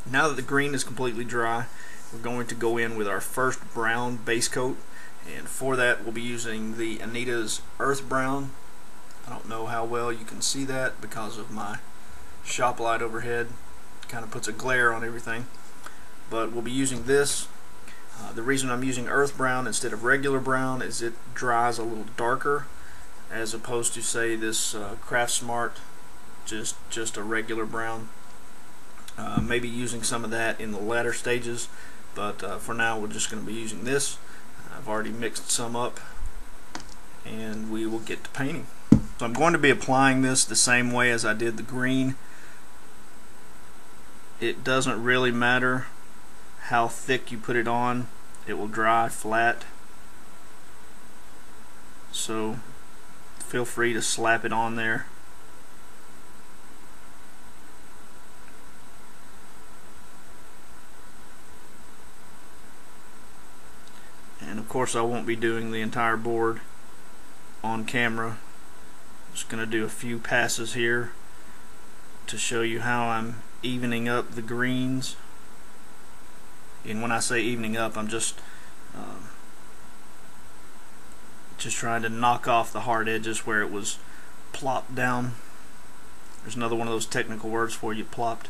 Now that the green is completely dry, we're going to go in with our first brown base coat, and for that we'll be using the Anita's Earth Brown. I don't know how well you can see that because of my shop light overhead. It kind of puts a glare on everything, but we'll be using this. The reason I'm using Earth Brown instead of regular brown is it dries a little darker, as opposed to, say, this Craft Smart, just a regular brown. Maybe using some of that in the latter stages, but for now we're just going to be using this. I've already mixed some up, and we will get to painting. So I'm going to be applying this the same way as I did the green. It doesn't really matter how thick you put it on, it will dry flat. So feel free to slap it on there. And of course I won't be doing the entire board on camera. I'm just going to do a few passes here to show you how I'm evening up the greens. And when I say evening up, I'm just trying to knock off the hard edges where it was plopped down. There's another one of those technical words for you, plopped.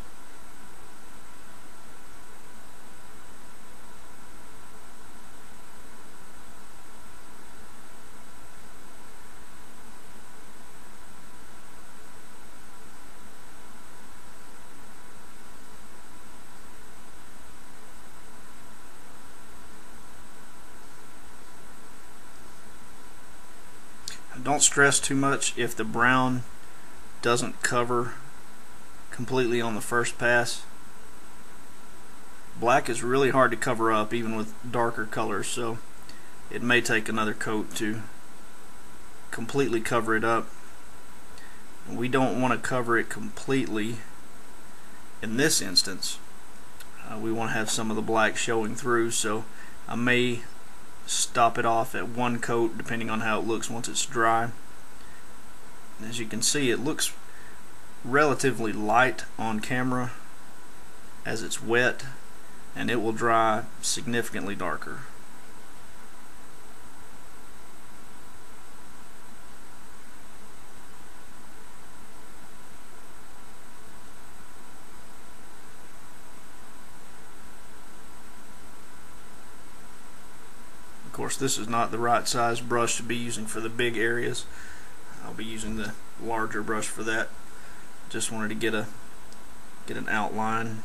Don't stress too much if the brown doesn't cover completely on the first pass. Black is really hard to cover up even with darker colors, so it may take another coat to completely cover it up. We don't want to cover it completely in this instance. We want to have some of the black showing through, so I may stop it off at one coat depending on how it looks once it's dry. As you can see, it looks relatively light on camera as it's wet, and it will dry significantly darker. Of course, this is not the right size brush to be using for the big areas. I'll be using the larger brush for that. Just wanted to get an outline.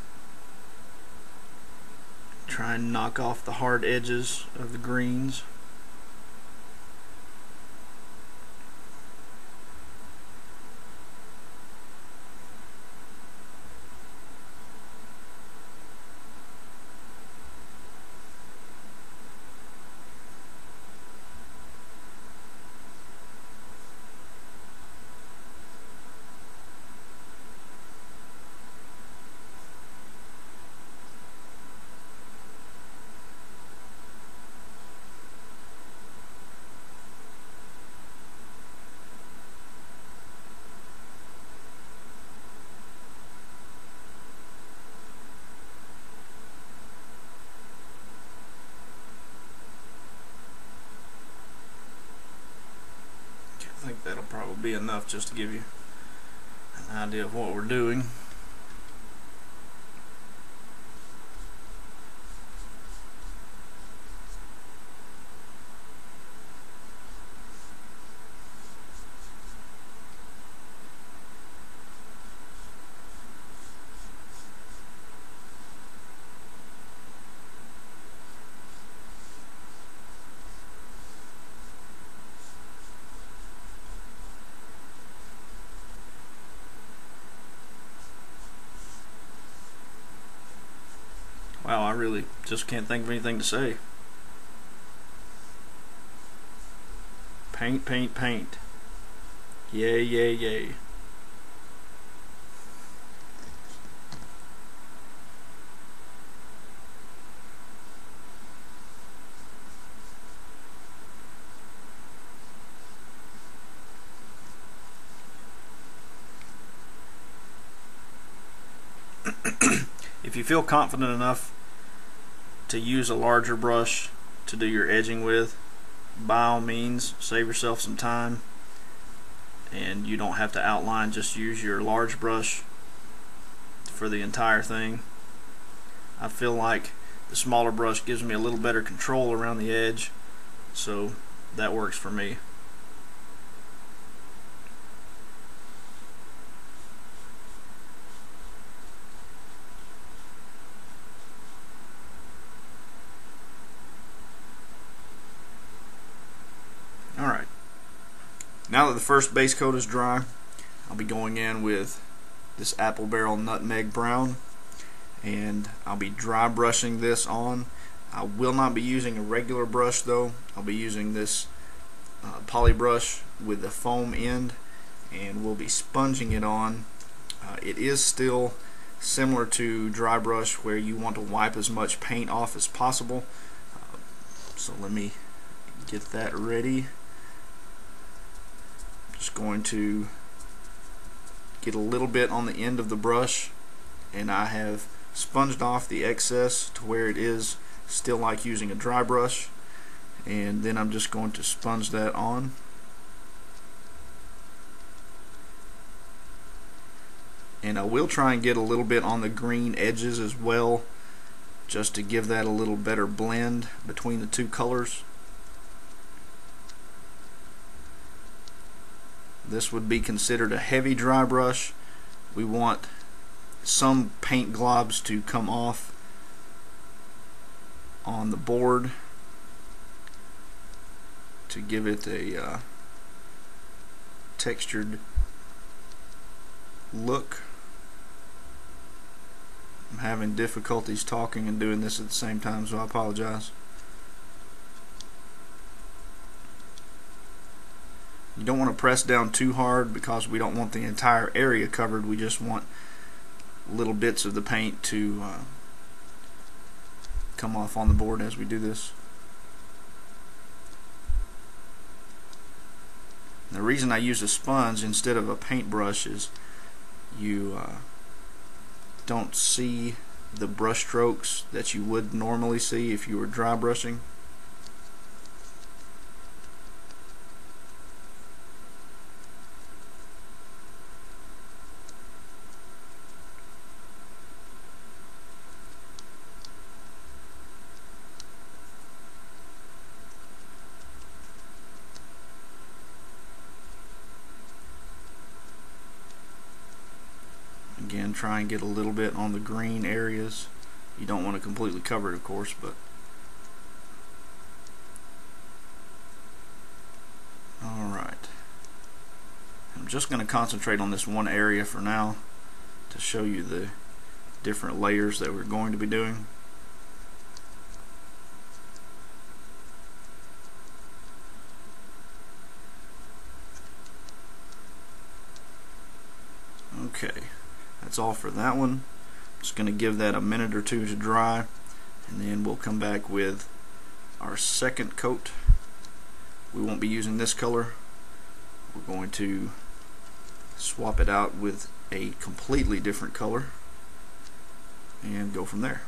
Try and knock off the hard edges of the greens. I think that'll probably be enough just to give you an idea of what we're doing. Wow, I really just can't think of anything to say. Paint, paint, paint. Yay, yay, yay. If you feel confident enough to use a larger brush to do your edging with, by all means save yourself some time, and you don't have to outline. Just use your large brush for the entire thing. I feel like the smaller brush gives me a little better control around the edge, so that works for me. Alright, now that the first base coat is dry, I'll be going in with this Apple Barrel Nutmeg Brown, and I'll be dry brushing this on. I will not be using a regular brush though. I'll be using this poly brush with the foam end, and we'll be sponging it on. It is still similar to dry brush, where you want to wipe as much paint off as possible. So let me get that ready. Just going to get a little bit on the end of the brush, and I have sponged off the excess to where it is still like using a dry brush, and then I'm just going to sponge that on. And I will try and get a little bit on the green edges as well, just to give that a little better blend between the two colors. This would be considered a heavy dry brush. We want some paint globs to come off on the board to give it a textured look. I'm having difficulties talking and doing this at the same time, so I apologize. You don't want to press down too hard because we don't want the entire area covered. We just want little bits of the paint to come off on the board as we do this. The reason I use a sponge instead of a paintbrush is you don't see the brush strokes that you would normally see if you were dry brushing. Again, try and get a little bit on the green areas. You don't want to completely cover it, of course, but alright. I'm just going to concentrate on this one area for now to show you the different layers that we're going to be doing. Okay, that's all for that one. Just going to give that a minute or two to dry, and then we'll come back with our second coat. We won't be using this color. We're going to swap it out with a completely different color and go from there.